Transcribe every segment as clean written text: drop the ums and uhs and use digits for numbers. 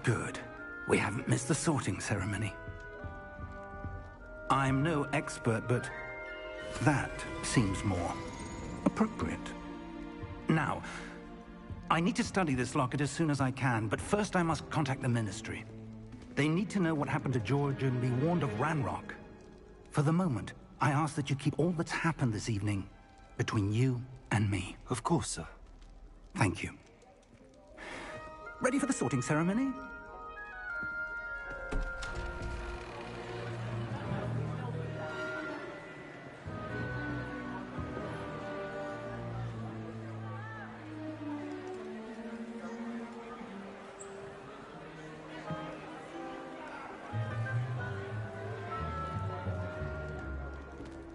Good. We haven't missed the sorting ceremony. I'm no expert, but that seems more appropriate. Now, I need to study this locket as soon as I can, but first I must contact the Ministry. They need to know what happened to George and be warned of Ranrock. For the moment, I ask that you keep all that's happened this evening between you and me. Of course, sir. Thank you. Ready for the sorting ceremony?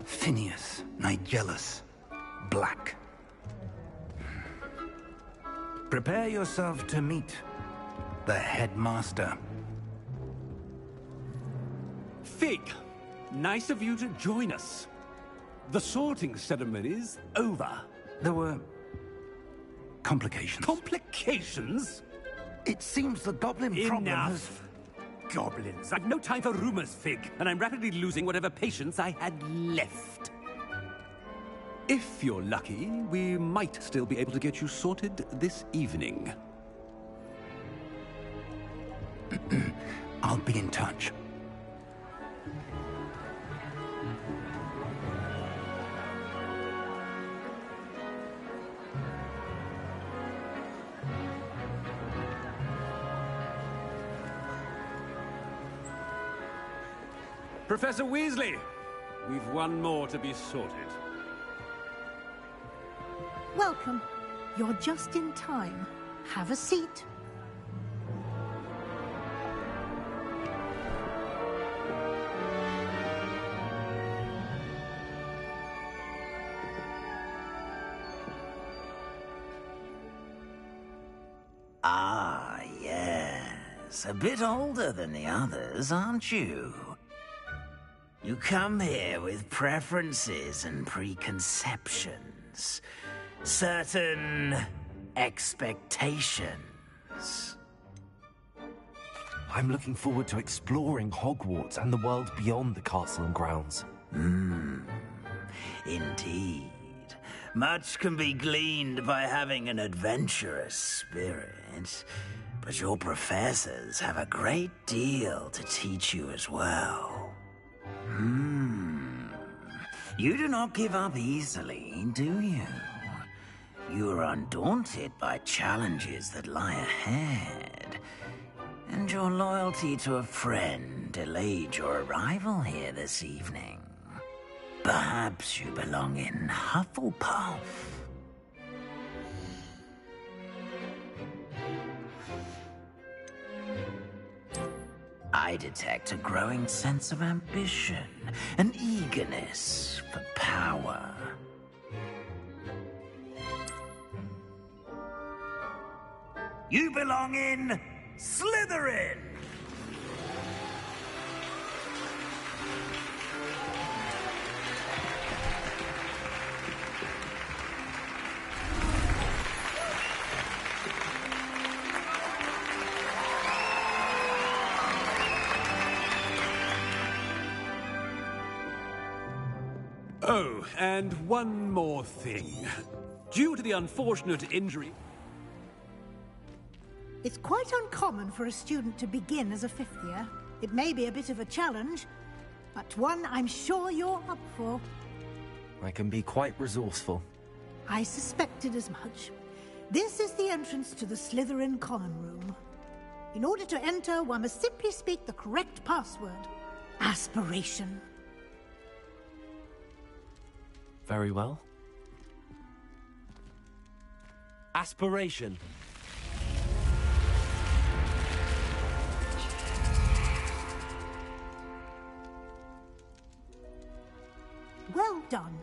Phineas, Nigellus, Black. Prepare yourself to meet the headmaster. Fig, nice of you to join us. The sorting ceremony's over. There were complications. Complications? It seems the goblin problem has... Enough! Goblins. I've no time for rumors, Fig, and I'm rapidly losing whatever patience I had left. If you're lucky, we might still be able to get you sorted this evening. I'll be in touch. Professor Weasley, we've one more to be sorted. Welcome. You're just in time. Have a seat. Ah, yes. A bit older than the others, aren't you? You come here with preferences and preconceptions. Certain expectations. I'm looking forward to exploring Hogwarts and the world beyond the castle and grounds. Indeed. Much can be gleaned by having an adventurous spirit, but your professors have a great deal to teach you as well. You do not give up easily, do you? You are undaunted by challenges that lie ahead, and your loyalty to a friend delayed your arrival here this evening. Perhaps you belong in Hufflepuff. I detect a growing sense of ambition, an eagerness for power. You belong in Slytherin! Oh, and one more thing. Due to the unfortunate injury... It's quite uncommon for a student to begin as a fifth year. It may be a bit of a challenge, but one I'm sure you're up for. I can be quite resourceful. I suspected as much. This is the entrance to the Slytherin common room. In order to enter, one must simply speak the correct password. Aspiration. Very well. Aspiration. Well done.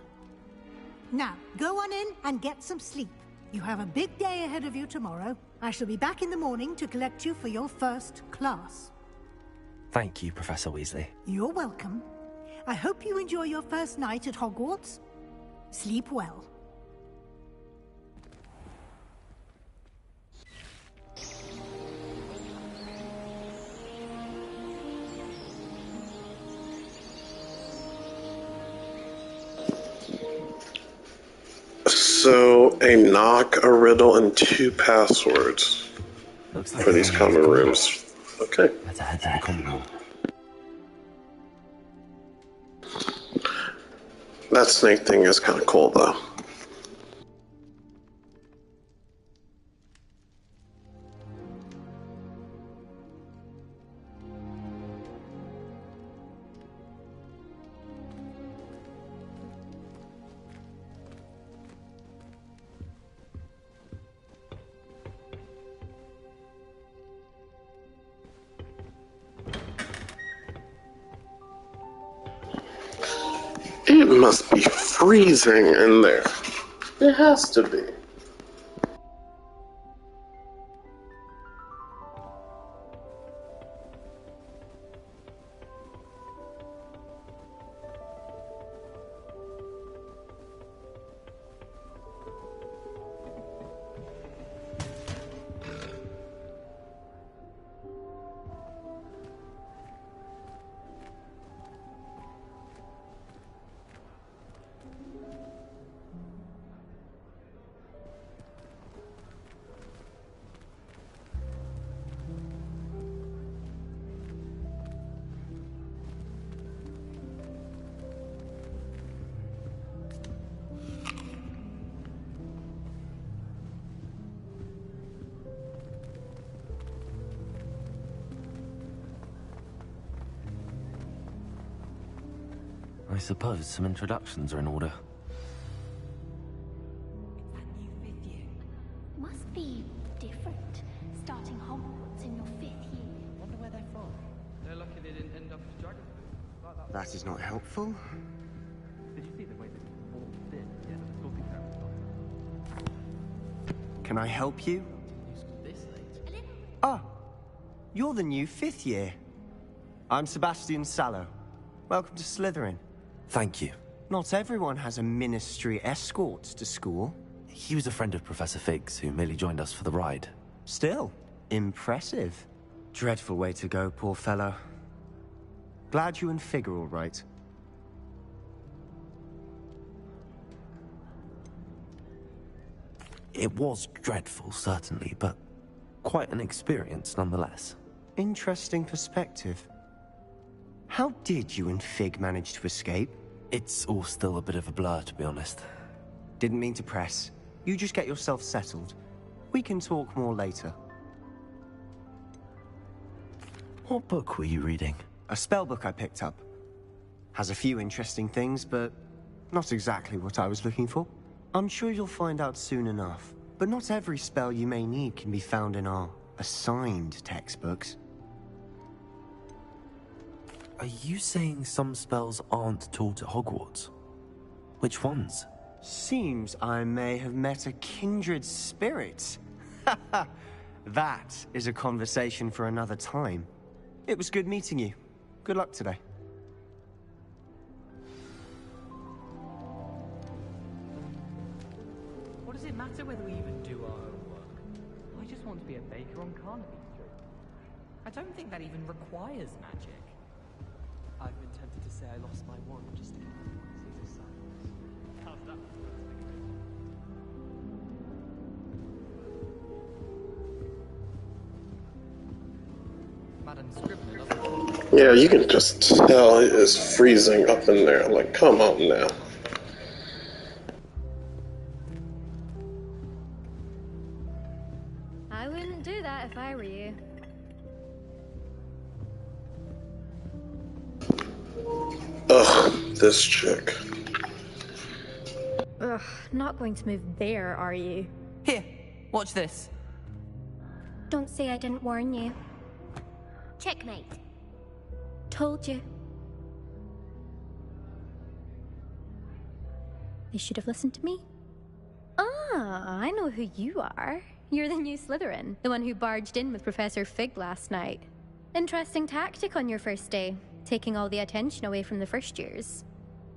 Now, go on in and get some sleep. You have a big day ahead of you tomorrow. I shall be back in the morning to collect you for your first class. Thank you, Professor Weasley. You're welcome. I hope you enjoy your first night at Hogwarts. Sleep well. A knock, a riddle, and 2 passwords Looks like for these common rooms. Okay. Let's head to the common room. That snake thing is kind of cool, though. It must be freezing in there. It has to be. I suppose some introductions are in order. That new 5th year. Must be different, starting Hogwarts in your 5th year. Wonder where they're from. They're lucky they didn't end up as dragon. Like That is not helpful. Did you see the way they walked in at the end of the talking ceremony? Can I help you? New school this late. Ah, you're the new 5th year. I'm Sebastian Sallow. Welcome to Slytherin. Thank you. Not everyone has a ministry escort to school. He was a friend of Professor Fig's, who merely joined us for the ride. Still, impressive. Dreadful way to go, poor fellow. Glad you and Fig are all right. It was dreadful, certainly, but quite an experience nonetheless. Interesting perspective. How did you and Fig manage to escape? It's all still a bit of a blur, to be honest. Didn't mean to press. You just get yourself settled. We can talk more later. What book were you reading? A spellbook I picked up. Has a few interesting things, but not exactly what I was looking for. I'm sure you'll find out soon enough. But not every spell you may need can be found in our assigned textbooks. Are you saying some spells aren't taught at Hogwarts? Which ones? Seems I may have met a kindred spirit. That is a conversation for another time. It was good meeting you. Good luck today. What does it matter whether we even do our own work? I just want to be a baker on Carnaby Street. I don't think that even requires magic. I've been tempted to say I lost my wand just to get Caesar's silence. How's that for first decoration? Madam Scrivener doesn't... Yeah, you can just tell it is freezing up in there. Like, come on now. I wouldn't do that if I were you. Ugh, this chick. Ugh, not going to move there, are you? Here, watch this. Don't say I didn't warn you. Checkmate. Told you. They should have listened to me. Ah, I know who you are. You're the new Slytherin, the one who barged in with Professor Fig last night. Interesting tactic on your first day, taking all the attention away from the first years.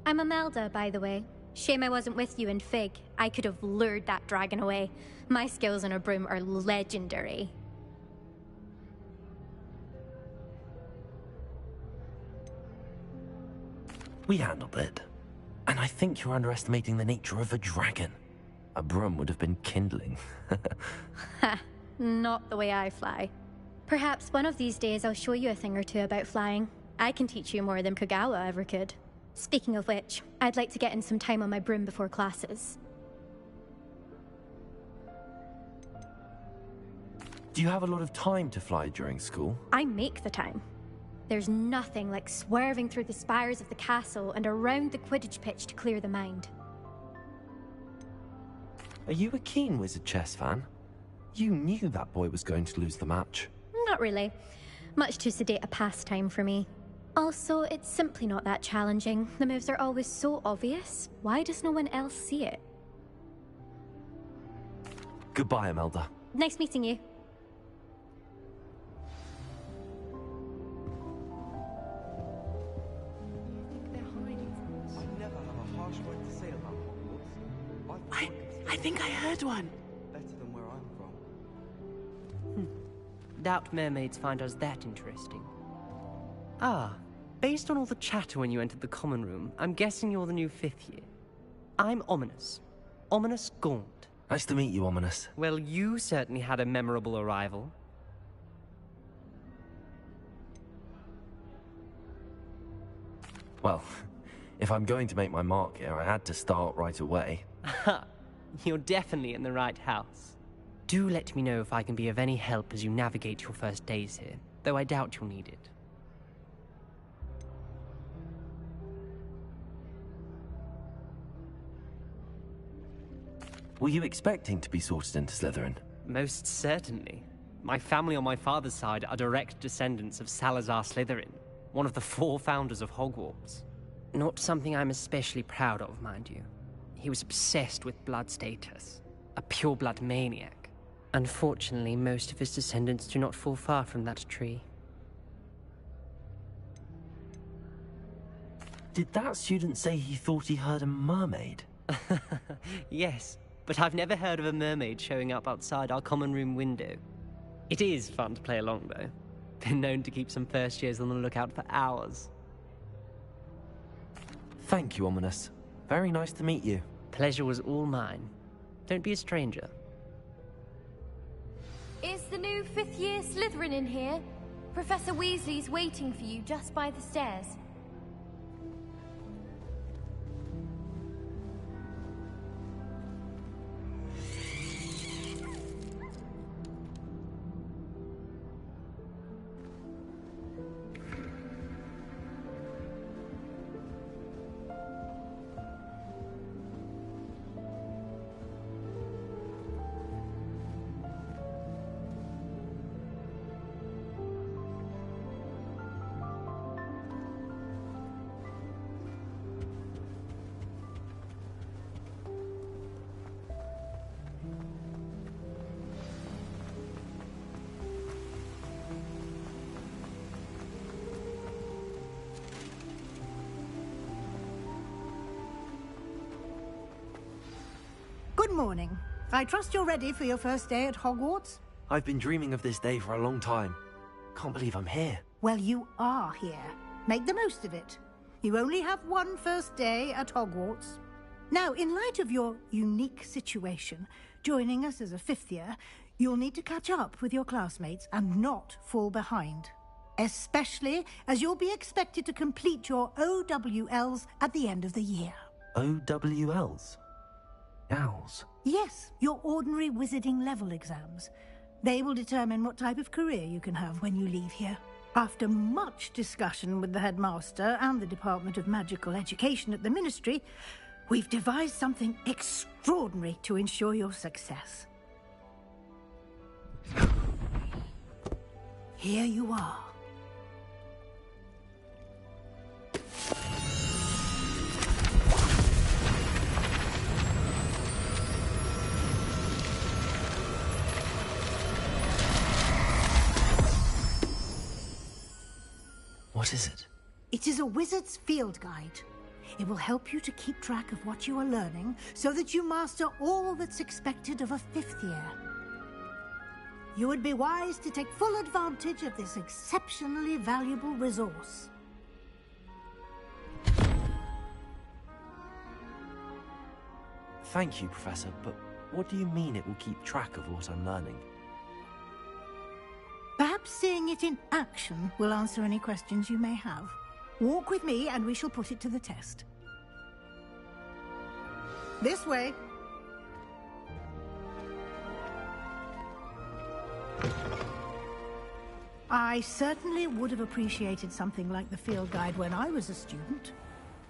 I'm Imelda, by the way. Shame I wasn't with you and Fig. I could have lured that dragon away. My skills on a broom are legendary. We handled it. And I think you're underestimating the nature of a dragon. A broom would have been kindling. Ha, not the way I fly. Perhaps one of these days I'll show you a thing or two about flying. I can teach you more than Kagawa ever could. Speaking of which, I'd like to get in some time on my broom before classes. Do you have a lot of time to fly during school? I make the time. There's nothing like swerving through the spires of the castle and around the Quidditch pitch to clear the mind. Are you a keen Wizard chess fan? You knew that boy was going to lose the match. Not really. Much too sedate a pastime for me. Also, it's simply not that challenging. The moves are always so obvious. Why does no one else see it? Goodbye, Imelda. Nice meeting you. I think I heard one. Better than where I'm from. Doubt mermaids find us that interesting. Ah, based on all the chatter when you entered the common room, I'm guessing you're the new 5th year. I'm Ominous. Ominous Gaunt. Nice to meet you, Ominous. Well, you certainly had a memorable arrival. Well, if I'm going to make my mark here, I had to start right away. Ha! You're definitely in the right house. Do let me know if I can be of any help as you navigate your first days here, though I doubt you'll need it. Were you expecting to be sorted into Slytherin? Most certainly. My family on my father's side are direct descendants of Salazar Slytherin, one of the 4 founders of Hogwarts. Not something I'm especially proud of, mind you. He was obsessed with blood status, a pure-blood maniac. Unfortunately, most of his descendants do not fall far from that tree. Did that student say he thought he heard a mermaid? Yes, but I've never heard of a mermaid showing up outside our common room window. It is fun to play along, though. Been known to keep some first years on the lookout for hours. Thank you, Ominous. Very nice to meet you. Pleasure was all mine. Don't be a stranger. Is the new 5th year Slytherin in here? Professor Weasley's waiting for you just by the stairs. Good morning. I trust you're ready for your first day at Hogwarts? I've been dreaming of this day for a long time. Can't believe I'm here. Well, you are here. Make the most of it. You only have one first day at Hogwarts. Now, in light of your unique situation, joining us as a 5th year, you'll need to catch up with your classmates and not fall behind. Especially as you'll be expected to complete your OWLs at the end of the year. OWLs? Owls? Yes, your ordinary wizarding level exams. They will determine what type of career you can have when you leave here. After much discussion with the headmaster and the Department of Magical Education at the Ministry, we've devised something extraordinary to ensure your success. Here you are. What is it? It is a wizard's field guide. It will help you to keep track of what you are learning so that you master all that's expected of a 5th year. You would be wise to take full advantage of this exceptionally valuable resource. Thank you, Professor, but What do you mean it will keep track of what I'm learning? Perhaps seeing it in action will answer any questions you may have. Walk with me and we shall put it to the test. This way. I certainly would have appreciated something like the field guide when I was a student.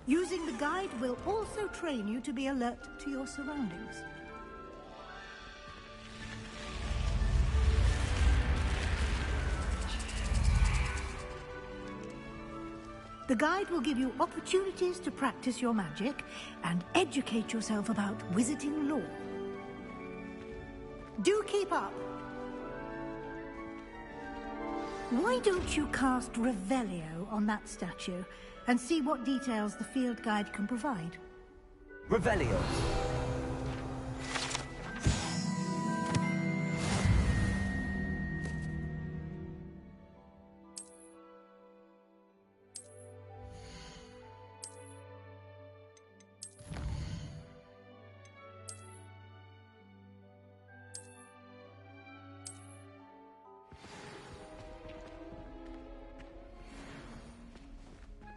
Using the guide will also train you to be alert to your surroundings. The guide will give you opportunities to practice your magic and educate yourself about wizarding lore. Do keep up! Why don't you cast Revelio on that statue and see what details the field guide can provide? Revelio!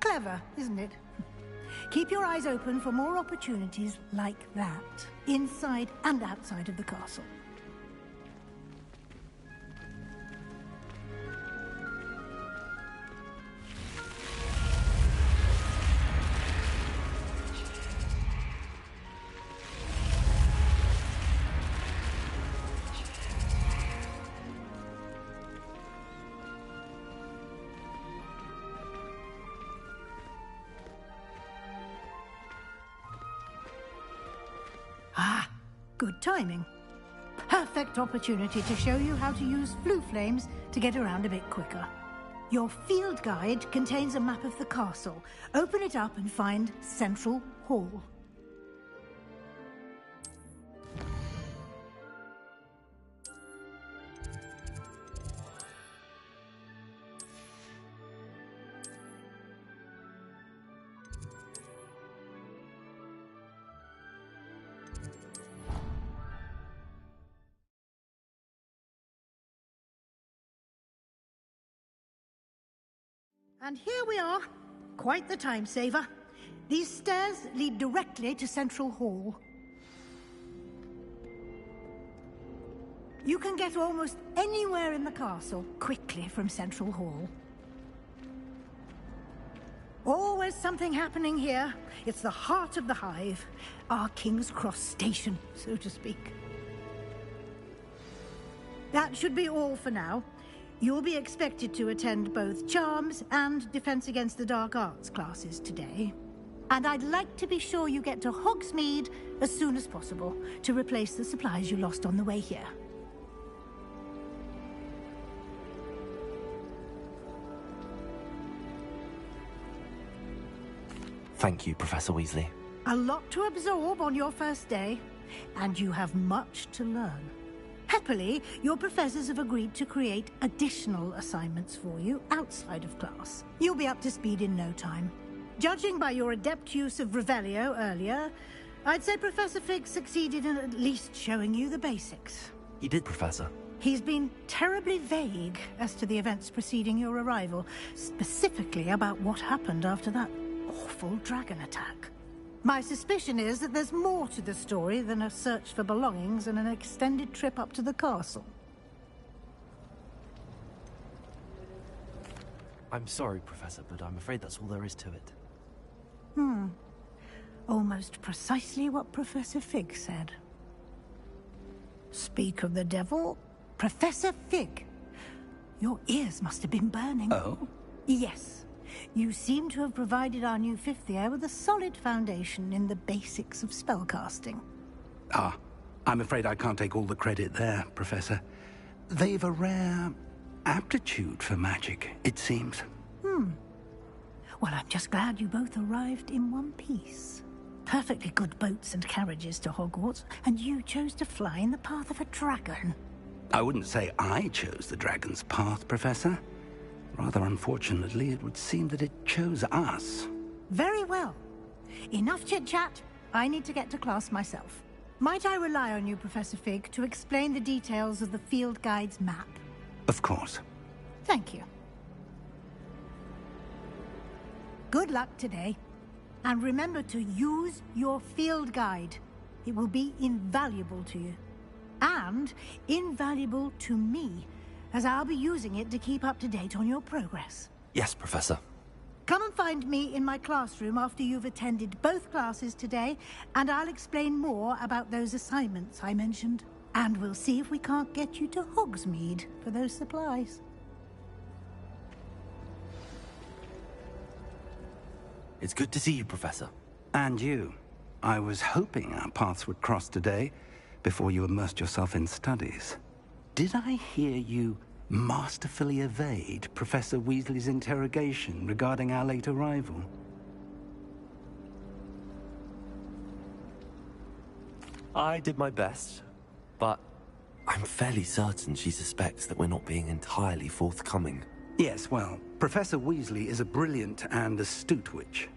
Clever, isn't it? Keep your eyes open for more opportunities like that, inside and outside of the castle. Good timing. Perfect opportunity to show you how to use flue flames to get around a bit quicker. Your field guide contains a map of the castle. Open it up and find Central Hall. And here we are. Quite the time saver. These stairs lead directly to Central Hall. You can get almost anywhere in the castle quickly from Central Hall. Always something happening here. It's the heart of the hive. Our King's Cross station, so to speak. That should be all for now. You'll be expected to attend both Charms and Defense Against the Dark Arts classes today. And I'd like to be sure you get to Hogsmeade as soon as possible to replace the supplies you lost on the way here. Thank you, Professor Weasley. A lot to absorb on your first day, and you have much to learn. Happily, your professors have agreed to create additional assignments for you outside of class. You'll be up to speed in no time. Judging by your adept use of Revelio earlier, I'd say Professor Fig succeeded in at least showing you the basics. He did, Professor. He's been terribly vague as to the events preceding your arrival, specifically about what happened after that awful dragon attack. My suspicion is that there's more to the story than a search for belongings and an extended trip up to the castle. I'm sorry, Professor, but I'm afraid that's all there is to it. Almost precisely what Professor Fig said. Speak of the devil, Professor Fig. Your ears must have been burning. Oh? Yes. You seem to have provided our new fifth year with a solid foundation in the basics of spellcasting. Ah, I'm afraid I can't take all the credit there, Professor. They've a rare aptitude for magic, it seems. Well, I'm just glad you both arrived in one piece. Perfectly good boats and carriages to Hogwarts, and you chose to fly in the path of a dragon. I wouldn't say I chose the dragon's path, Professor. Rather unfortunately, it would seem that it chose us. Very well. Enough chit-chat. I need to get to class myself. Might I rely on you, Professor Fig, to explain the details of the field guide's map? Of course. Thank you. Good luck today. And remember to use your field guide. It will be invaluable to you. And invaluable to me, as I'll be using it to keep up to date on your progress. Yes, Professor. Come and find me in my classroom after you've attended both classes today, and I'll explain more about those assignments I mentioned. And we'll see if we can't get you to Hogsmeade for those supplies. It's good to see you, Professor. And you. I was hoping our paths would cross today, before you immersed yourself in studies. Did I hear you masterfully evade Professor Weasley's interrogation regarding our late arrival? I did my best, but I'm fairly certain she suspects that we're not being entirely forthcoming. Yes, well, Professor Weasley is a brilliant and astute witch.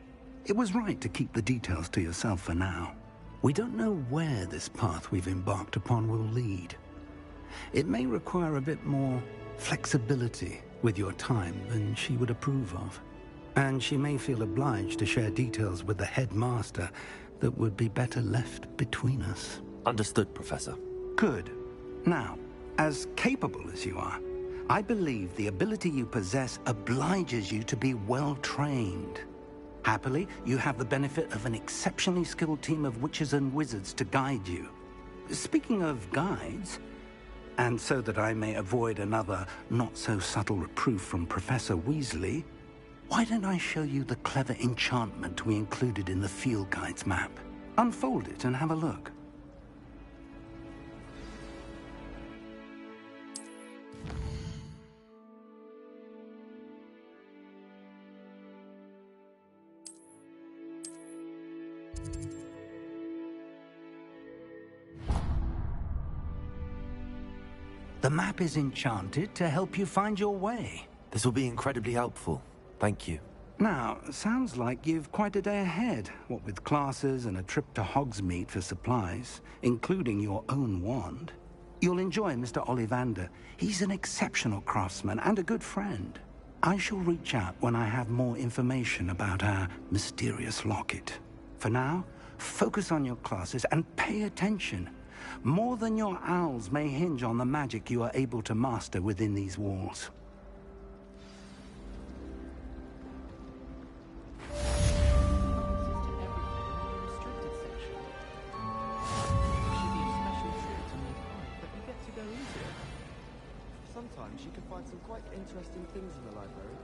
It was right to keep the details to yourself for now. We don't know where this path we've embarked upon will lead. It may require a bit more flexibility with your time than she would approve of. And she may feel obliged to share details with the headmaster that would be better left between us. Understood, Professor. Good. Now, as capable as you are, I believe the ability you possess obliges you to be well trained. Happily, you have the benefit of an exceptionally skilled team of witches and wizards to guide you. Speaking of guides, and so that I may avoid another not-so-subtle reproof from Professor Weasley, why don't I show you the clever enchantment we included in the field guide's map? Unfold it and have a look. The map is enchanted to help you find your way. This will be incredibly helpful. Thank you. Now, sounds like you've quite a day ahead, what with classes and a trip to Hogsmeade for supplies, including your own wand. You'll enjoy Mr. Ollivander. He's an exceptional craftsman and a good friend. I shall reach out when I have more information about our mysterious locket. For now, focus on your classes and pay attention. More than your owls may hinge on the magic you are able to master within these walls. Sometimes you can find some quite interesting things in the library.